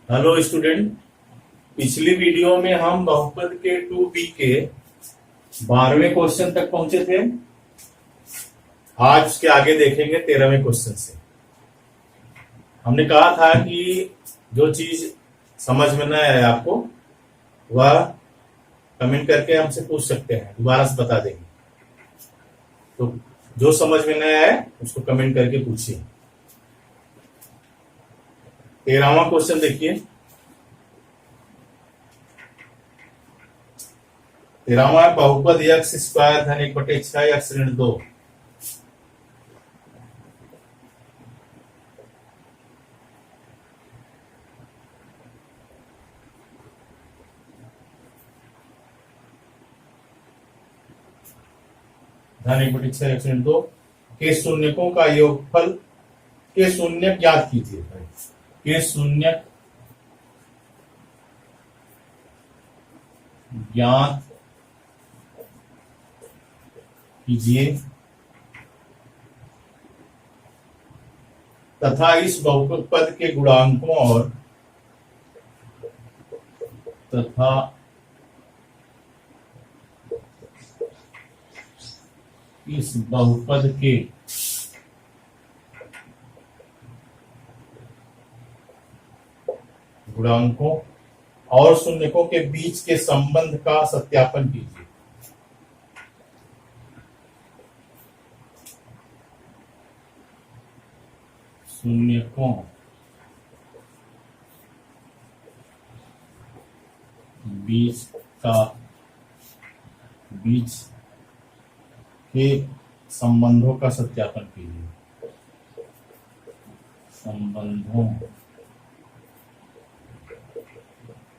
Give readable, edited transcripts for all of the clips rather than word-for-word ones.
Hello student. पिछली video में हम बहुपद के 2b के 12वें क्वेश्चन तक पहुंचे थे। आज उसके आगे देखेंगे 13वें क्वेश्चन से। हमने कहा था कि जो चीज समझ में न आए आपको वह कमेंट करके हमसे पूछ सकते हैं, दोबारा से बता देंगे। तो जो समझ में न आए उसको कमेंट करके पूछिए। 13वां क्वेश्चन देखिए। 13वां बहुपद एक्स स्क्वायर धन 1/6 एक्स ऋण 2। धन 1/6 एक्स ऋण 2 के शून्यकों का योगफल के शून्यक ज्ञात कीजिए। के शून्यक ज्ञात कीजिए तथा इस बहुपद के गुणांकों और इस बहुपद के गुणांकों और शून्यकों के बीच के संबंध का सत्यापन कीजिए। शून्यकों बीच के संबंधों का सत्यापन कीजिए। संबंधों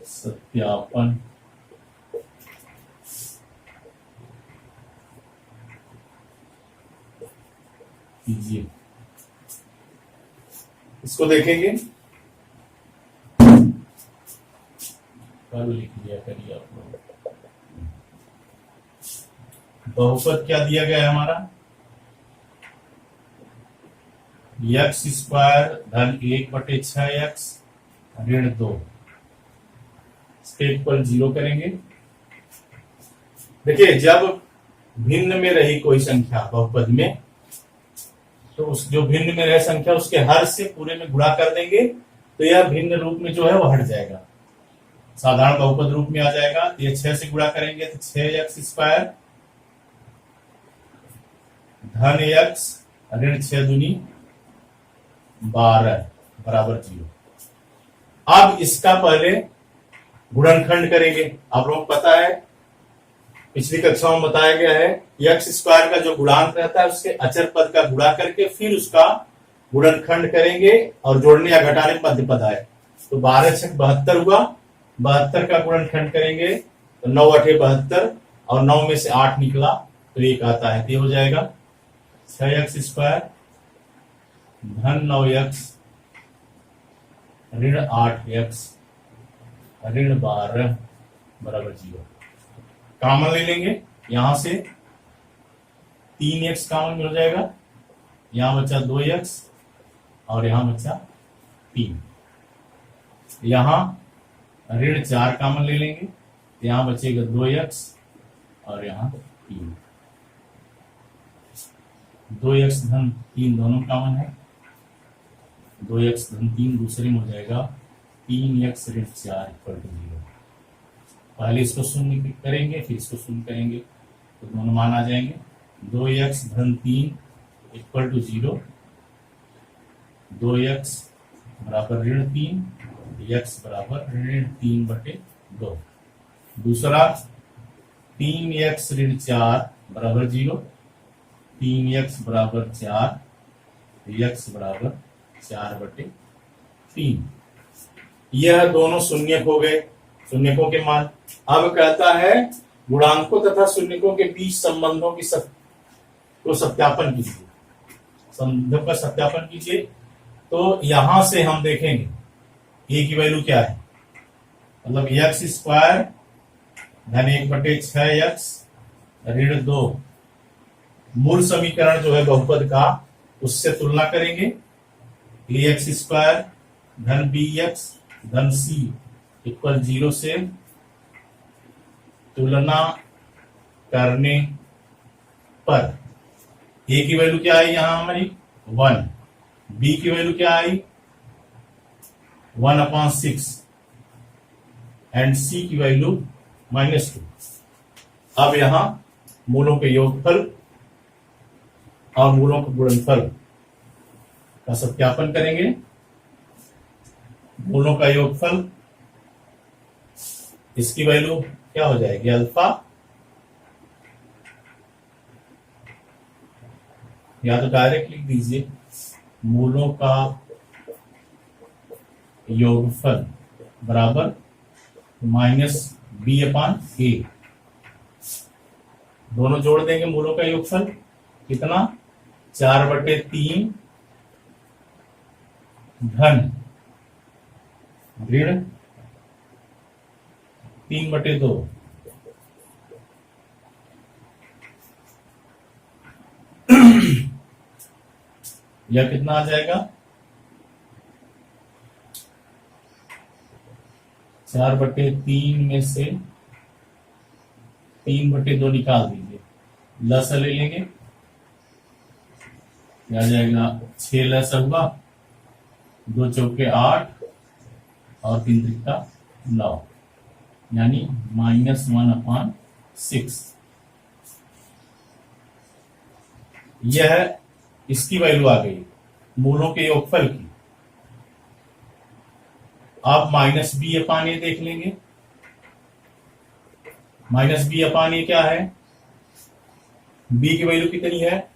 सत्यापन कीजिए। इसको देखेंगे। कल लिख लिया करिए आप लोग। बहुपद क्या दिया गया है हमारा? एक्स स्क्वायर धन 1/6 एक्स ऋण 2। स्टेप पर 0 करेंगे। देखिए, जब भिन्न में रही कोई संख्या बहुपद में, तो उस जो भिन्न में रहे संख्या उसके हर से पूरे में गुणा कर देंगे तो यह भिन्न रूप में जो है वो हट जाएगा, साधारण बहुपद रूप में आ जाएगा। तो ये 6 से गुणा करेंगे तो 6x स्क्वायर धन x ऋण 6 दूनी 12 बराबर 0। अब इसका पहले गुणनखंड करेंगे। आप लोगों को पता है, पिछली कक्षा में बताया गया है, एक्स स्क्वायर का जो गुणांक रहता है उसके अचर पद का गुणा करके फिर उसका गुणनखंड करेंगे और जोड़ने या घटाने में मध्य पद आए। तो 12 6 72 हुआ। 72 का गुणनखंड करेंगे तो 9 8 72 और 9 में से 8 निकला तो 1 आता है। तो ये हो जाएगा 6x स्क्वायर धन 9x ऋण 8x ऋण 12 बराबर 0। कॉमन ले लेंगे, यहां से 3x कॉमन मिल जाएगा, यहां बचा 2x और यहां बचा 3। यहां ऋण 4 कॉमन ले लेंगे, यहां बचेगा 2x और यहां 3। 2x धन 3 दोनों कॉमन है, 2x धन 3 दूसरे में हो जाएगा 3x ऋण 4 इक्वल टू 0। पहले इसको शून्य करेंगे फिर इसको शून्य करेंगे तो दोनों मान आ जाएंगे। 2x धन 3 इक्वल टू 0, 2x बराबर ऋण 3, x बराबर ऋण 3/2। दूसरा 3x ऋण 4 बराबर 0, 3x बराबर 4, x बराबर 4/3। यह दोनों शून्यक हो गए, शून्यकों के मान। अब कहता है गुणांकों तथा शून्यकों के बीच संबंधों की को सत्यापन कीजिए। संबंधों का सत्यापन कीजिए। तो यहां से हम देखेंगे a की वैल्यू क्या है, मतलब एक्स स्क्वायर धन 1/6 एक्स ऋण 2 मूल समीकरण जो है बहुपद का उससे तुलना करेंगे। एक्स स्क्वायर धन बी एक्स धन सी इक्वल 0 से तुलना करने पर ए की वैल्यू क्या आई यहां हमारी 1, बी की वैल्यू क्या आई 1/6 एंड सी की वैल्यू -2। अब यहां मूलों के योगफल और मूलों के गुणनफल का सत्यापन करेंगे। मूलों का योगफल, इसकी वैल्यू क्या हो जाएगी अल्फा, या तो डायरेक्ट लिख दीजिए मूलों का योगफल बराबर -b/a। दोनों जोड़ देंगे मूलों का योगफल कितना 4/3 धन ऋण 3/2। यह कितना आ जाएगा 4/3 में से 3/2 निकाल दीजिए, लसा ले लेंगे, आ जाएगा 6 लसा हुआ, 2 चौके 8 और 3 त्रिका 9, यानी -1/6। यह इसकी वैल्यू आ गई मूलों के योगफल की। अब -b/a देख लेंगे। -b/a क्या है, b की वैल्यू कितनी है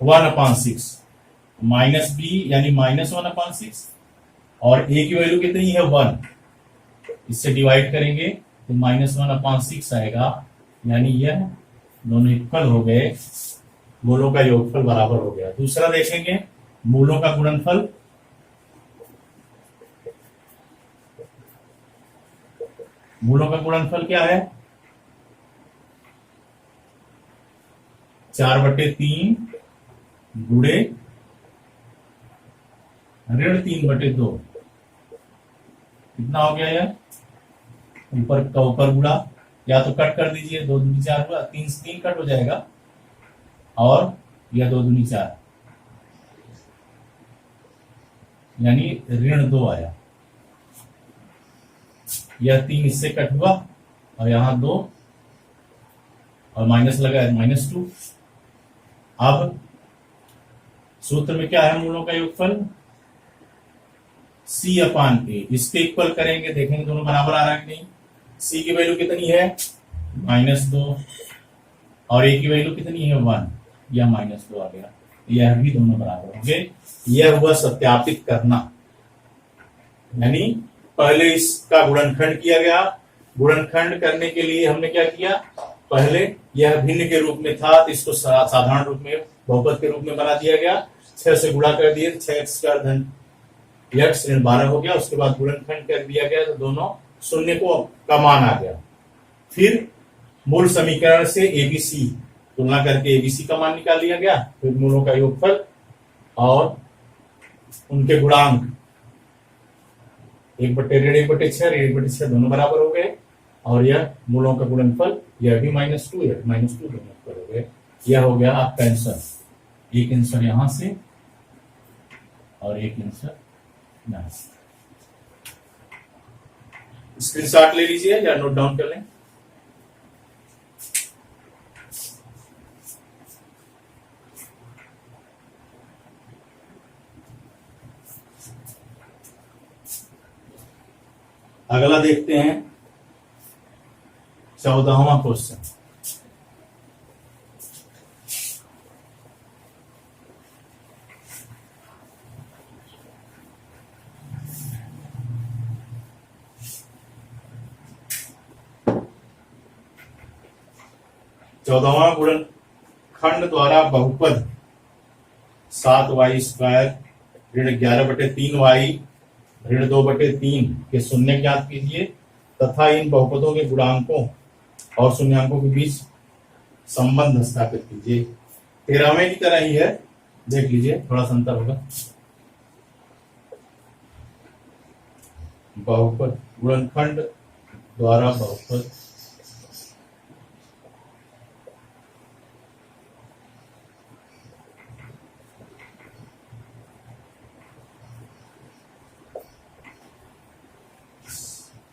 1/6, -b यानी -1/6 और a की वैल्यू कितनी है 1, इससे डिवाइड करेंगे तो -1/6 आएगा, यानी यह दोनों इक्वल हो गए, मूलों का योगफल बराबर हो गया। दूसरा देखेंगे मूलों का गुणनफल। मूलों का गुणनफल क्या है 4/3 गुणे ऋण 3/2। कितना हो गया यह, ऊपर का ऊपर गुणा, या तो कट कर दीजिए, 2 दूनी 4 हुआ, 3 से 3 कट हो जाएगा, और यह 2 दूनी 4 यानी ऋण 2 आया। यह 3 इससे कट हुआ और यहां 2 और माइनस लगा है -2। अब सूत्र में क्या है मूलों का योगफल c/a, इसके इक्वल करेंगे, देखेंगे दोनों बराबर आ रहा है कि नहीं। c की वैल्यू कितनी है -2 और a की वैल्यू कितनी है 1, यह -2 आ गया, यह भी दोनों बराबर होंगे। यह हुआ सत्यापित करना, यानी पहले इसका गुणनखंड किया गया। गुणनखंड करने के लिए हमने क्या किया, पहले यह भिन्न के रूप में था तो इसको साधारण रूप में बहुपद के रूप में बना दिया गया, 6 से गुणा कर दिए, 6x² धन x ऋण 12 हो गया। उसके बाद गुणनखंड कर दिया गया तो दोनों शून्य का मान आ गया। फिर मूल समीकरण से एबीसी तुलना करके एबीसी का मान निकाल लिया गया, फिर मूलों का योगफल और उनके गुणांक 1/6 ऋण 1/6 दोनों बराबर हो गए, और यह मूलों का गुणनफल, यह भी -2 है, -2 दोनों बराबर हो गए। यह हो गया आपका आंसर। एक आंसर यहां से और एक आंसर यहां से। स्क्रीनशॉट ले लीजिए या नोट डाउन कर लें। अगला देखते हैं 14वां क्वेश्चन। चौदहवां गुणनखंड द्वारा बहुपद 7y² ऋण 11/3y ऋण 2/3 के शून्य ज्ञात कीजिए तथा इन बहुपदों के गुणांकों और शून्यांकों के बीच संबंध स्थापित कीजिए। 13वें की तरह ही है, देख लीजिए, थोड़ा सा अंतर होगा। बहुपद गुणनखंड द्वारा बहुपद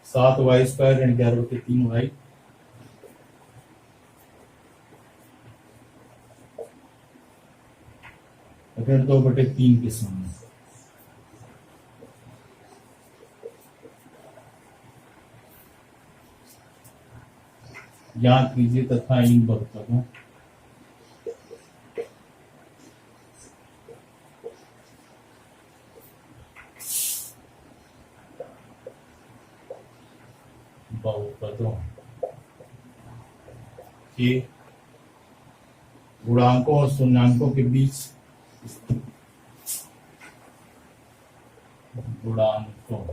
सात वाई स्क्वायर ऋण 11/3y ऋण 2/3 के समान ज्ञात कीजिए तथा इन बहुपदों के गुणांकों और शून्यांकों के बीच गुणांकों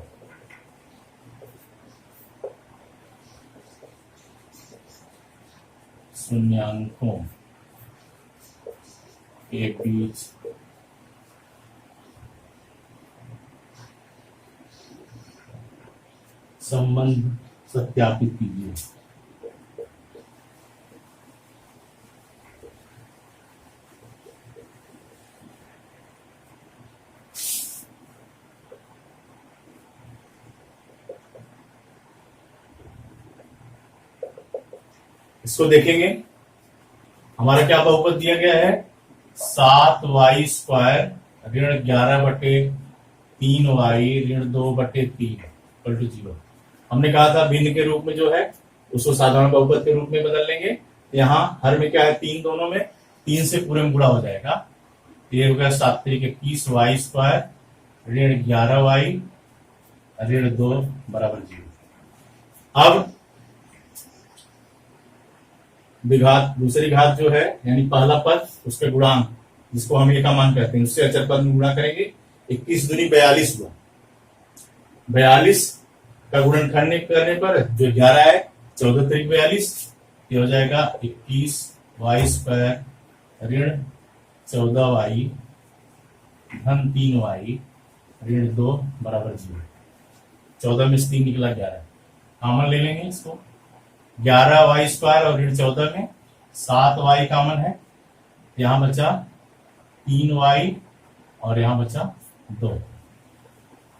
शून्यांकों के बीच संबंध सत्यापित कीजिए। इसको देखेंगे, हमारा क्या बहुपद दिया गया है, 7y स्क्वायर ऋण 11/3y ऋण 2/3 इक्वल टू 0। हमने कहा था भिन्न के रूप में जो है उसको साधारण बहुपद के रूप में बदल लेंगे। यहाँ हर में क्या है, 3 दोनों में, 3 से पूरे में गुणा हो जाएगा। ये हो गया 7 × 21y स्क्वायर ऋण 11y ऋण 2 = 0। अब द्विघात दूसरी घात जो है यानी पहला पद उसके गुणांक जिसको हम एक का मान कहते हैं उससे अचर पद में गुणा करेंगे। 21 दूनी 42 हुआ, 42 का गुणनखंड करने पर जो 11 है 14 × 42 ये हो जाएगा 21y स्क्वायर ऋण 14y धन 3y ऋण 2 = 0। 14 में से 3 निकला 11, कॉमन ले लेंगे इसको। 11y स्क्वायर और ऋण 14 में 7y कॉमन है, यहां बचा 3y और यहां बचा 2।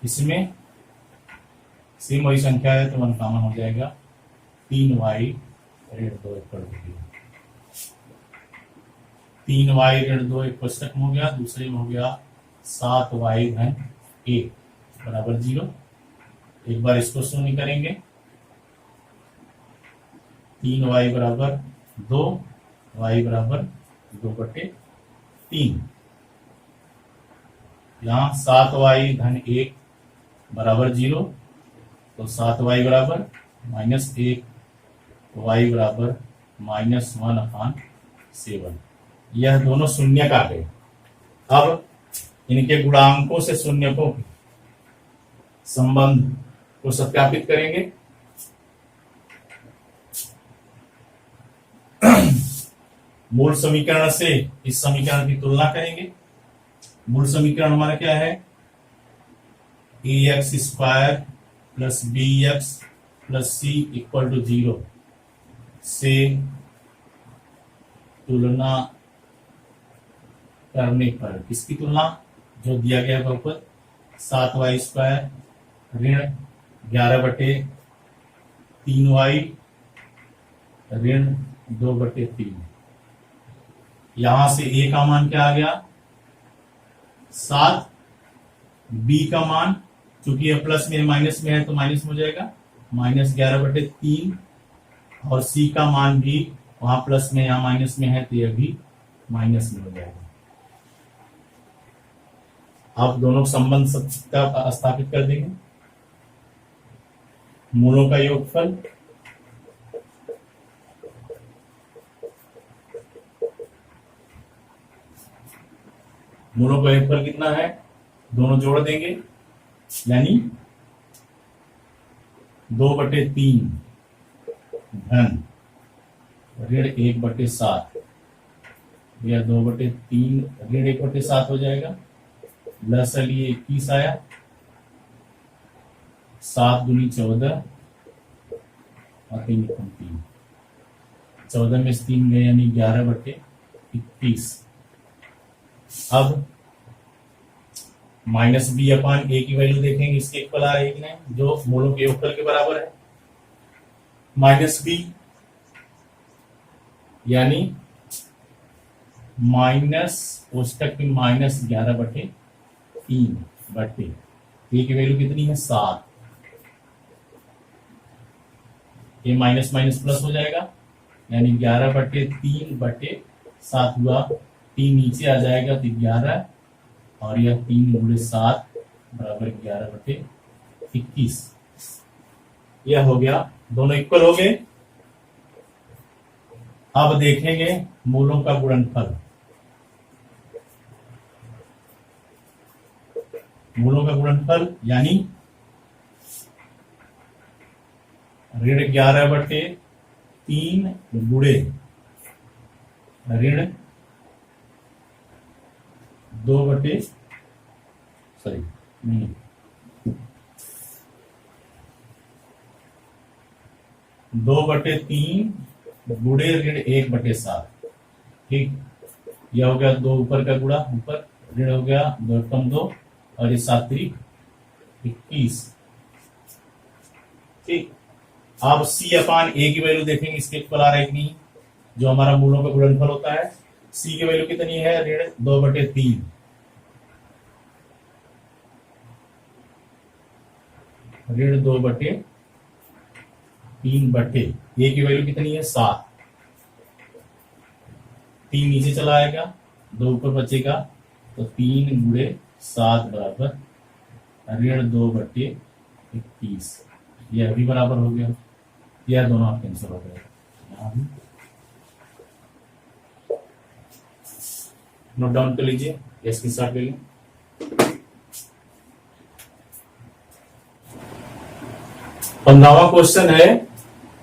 इसमें सेम वही संख्या है तो 1 कॉमन हो जाएगा, 3y ऋण 2 = 0। 3y ऋण 2 एक कोष्टक हो गया, दूसरे में हो गया 7y धन 1 = 0। एक बार इसको शून्य करेंगे, 3y = 2 y = 2/3। यहाँ 7y धन 1 = 0 तो 7y = -1 y = -1/7। यह दोनों शून्यक आ गए। अब इनके गुणांकों से शून्यकों के संबंध को सत्यापित करेंगे। मूल समीकरण से इस समीकरण की तुलना करेंगे। मूल समीकरण हमारा क्या है, ax square plus bx plus c = 0 से तुलना करने पर किसकी तुलना, जो दिया गया बहुपद 7y स्क्वायर ऋण 11/3y ऋण 2/3। यहां से a का मान क्या आ गया 7, b का मान चूंकि यह प्लस में माइनस में है तो माइनस में हो जाएगा -11/3, और c का मान भी वहां प्लस में यहाँ माइनस में है तो यह भी माइनस में हो जाएगा। आप दोनों संबंध स्थापित कर देंगे। मूलों का योगफल मूलों का योगफल कितना है, दोनों जोड़ देंगे यानी 2/3 धन ऋण 1/7, यह 2/3 ऋण 1/7 हो जाएगा। लसलिए 21 आया 7 दूनी 14 और 3 एकम 3, 14 में से 3 गए यानी 11/21। अब माइनस बी अपान ए की वैल्यू देखेंगे, इसके इक्वल आ रही है कि नहीं, जो मूलों के योगफल के बराबर है। माइनस बी यानी माइनस कोष्टक में -11/3 बटे ए की वैल्यू कितनी है 7। ये माइनस माइनस प्लस हो जाएगा यानी 11/3 बटे 7 हुआ, 3 नीचे आ जाएगा तो 11 और यह 3 गुणे 7 बराबर 11/21। यह हो गया, दोनों इक्वल हो गए। अब देखेंगे मूलों का गुणनफल। मूलों का गुणनफल यानी ऋण 11/3 गुणे ऋण 2/3 गुणे ऋण 1/7। ठीक, यह हो गया 2 ऊपर का गुणा, ऊपर ऋण हो गया 2 एकम 2 और ये 7 त्रिक 21। ठीक, अब सी अपान ए की वैल्यू देखेंगे, इसके इक्वल आ रहा है कि नहीं, जो हमारा मूलों का गुणनफल होता है। सी की वैल्यू कितनी है, ऋण 2/3, ऋण 2/3 बटे ए की वैल्यू कितनी है 7। 3 नीचे चला आएगा, 2 ऊपर बचेगा तो 3 गुणे 7 बराबर ऋण 2/21। यह भी बराबर हो गया, यह दोनों आप कैंसिल हो गए। नोट डाउन कर लीजिए, इसके साथ ले लें। पंद्रहवां क्वेश्चन है,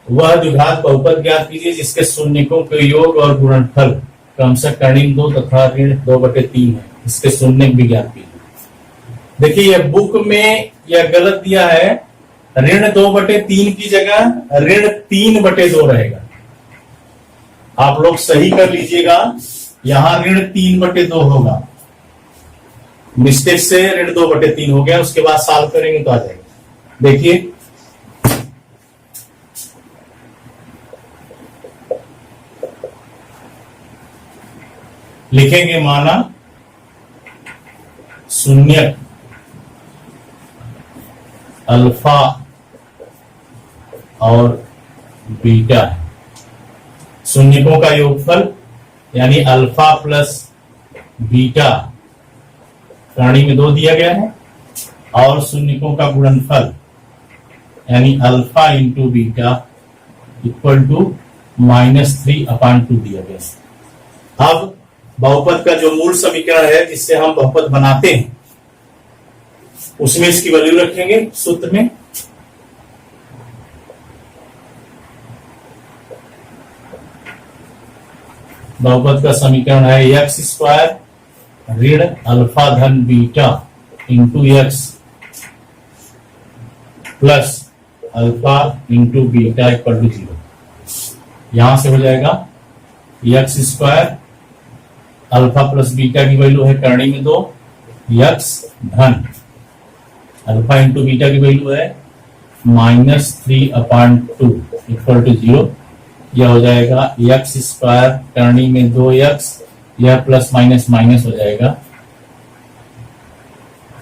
वह द्विघात बहुपद ज्ञात कीजिए जिसके शून्यकों के योग और गुणनफल क्रमशः कर्णिक 2 तथा ऋण 2/3 है, इसके शून्यक भी ज्ञात कीजिए। देखिए यह बुक में यह गलत दिया है, ऋण 2/3 की जगह ऋण 3/2 रहेगा। आप लोग सही कर लीजिएगा, यहां ऋण 3/2 होगा, मिस्टेक से ऋण 2/3 हो गया, उसके बाद सॉल्व करेंगे तो आ जाएगा। देखिए लिखेंगे, माना शून्यक अल्फा और बीटा है। शून्यकों का योगफल यानी अल्फा प्लस बीटा श्रेणी में 2 दिया गया है, और शून्यकों का गुणनफल यानी alpha into beta equal to -3/2 दिया गया है। अब बहुपद का जो मूल समीकरण है जिससे हम बहुपद बनाते हैं, उसमें इसकी वैल्यू रखेंगे सूत्र में। बहुपद का समीकरण है x² ऋण अल्फा धन beta into x plus alpha into beta equal to 0। यहां से हो जाएगा x² अल्फा प्लस बीटा की वैल्यू है करणी में 2, x धन अल्फा इंटू बीटा की वैल्यू है -3/2 इक्वल टू 0। यह हो जाएगा x² करणी में 2x, यह प्लस माइनस माइनस हो जाएगा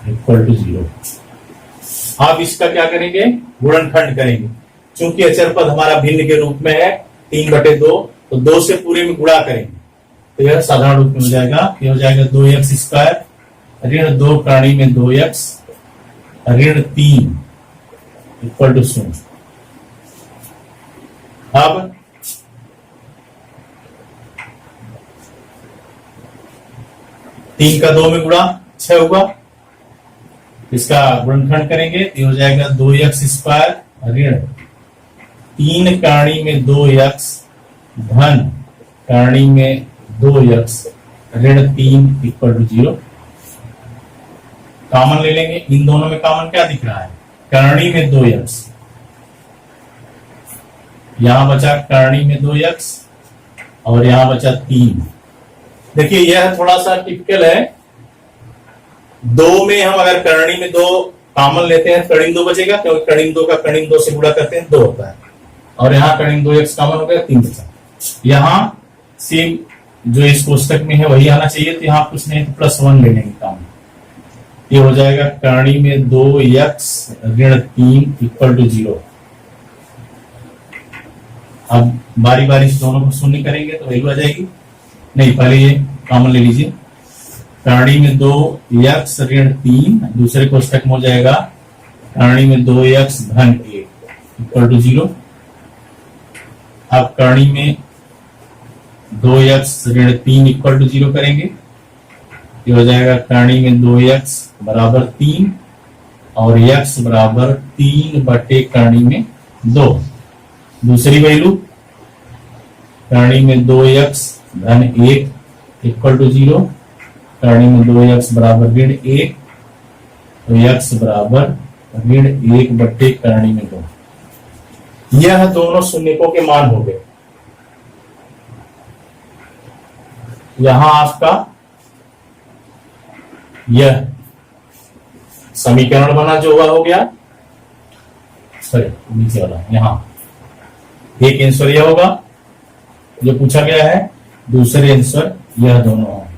इक्वल टू 0। अब इसका क्या करेंगे, गुणनखंड करेंगे। चूंकि अचर पद हमारा भिन्न के रूप में है 3/2, तो 2 से पूरे में गुणा करेंगे तो यह साधारण रूप में हो जाएगा। यह हो जाएगा 2x² ऋण 2 करणी में 2x ऋण 3 इक्वल टू 0। अब तीन का 2 में गुणा 6 होगा, इसका गुणनखंड करेंगे तो हो जाएगा 2x² ऋण 3 करणी में 2x धन करणी में 2x ऋण 3 इक्वल टू 0। कॉमन ले लेंगे, इन दोनों में कॉमन क्या दिख रहा है, करणी में 2x, यहां बचा करणी में 2x और यहां बचा 3। देखिए यह थोड़ा सा टिपिकल है, 2 में हम अगर करणी में 2 कॉमन लेते हैं करीम 2 बचेगा, क्योंकि करीम 2 का करीम 2 से गुणा करते हैं 2 होता है, और यहाँ करीम 2x कॉमन हो गया 3 बचा। यहाँ सेम जो इस कोष्टक में है वही आना चाहिए, तो यहाँ कुछ नहीं तो +1 ले लेंगे काम, ये हो जाएगा करणी में 2x ऋण 3 इक्वल टू 0। अब बारी बारी से दोनों को शून्य करेंगे तो वैल्यू आ जाएगी, नहीं पहले ये कॉमन ले लीजिए, करणी में 2x ऋण 3, दूसरे कोष्टक में हो जाएगा करणी में 2x धन 1 इक्वल टू 0। अब करणी में 2x ऋण 3 इक्वल टू 0 करेंगे, ये हो जाएगा करणी में 2x बराबर 3 और x बराबर 3 बटे करणी में 2। दूसरी वैल्यू करणी में 2x धन 1 इक्वल टू 0, करणी में 2x बराबर ऋण 1, तो x बराबर ऋण 1 बटे करणी में 2। यह दोनों शून्यकों के मान हो गए। यहां आपका यह समीकरण बना जो हुआ हो गया, सॉरी नीचे वाला, यहां एक आंसर यह होगा जो पूछा गया है, दूसरे आंसर यह दोनों होंगे,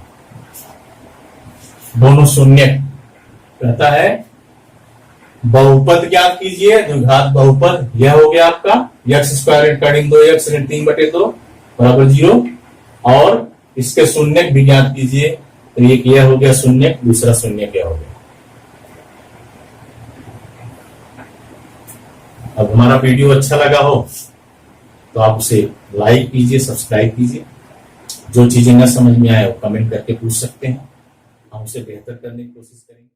दोनों शून्य। कहता है बहुपद ज्ञात कीजिए, द्विघात बहुपद यह हो गया आपका x स्क्वायर करीम 2x ऋण 3 बटे 2 बराबर 0, और इसके शून्य भी ज्ञात कीजिए, तो एक यह हो गया शून्य, दूसरा शून्य क्या हो गया। अब हमारा वीडियो अच्छा लगा हो तो आप उसे लाइक कीजिए, सब्सक्राइब कीजिए, जो चीजें न समझ में आए वो कमेंट करके पूछ सकते हैं, हम उसे बेहतर करने की कोशिश करेंगे।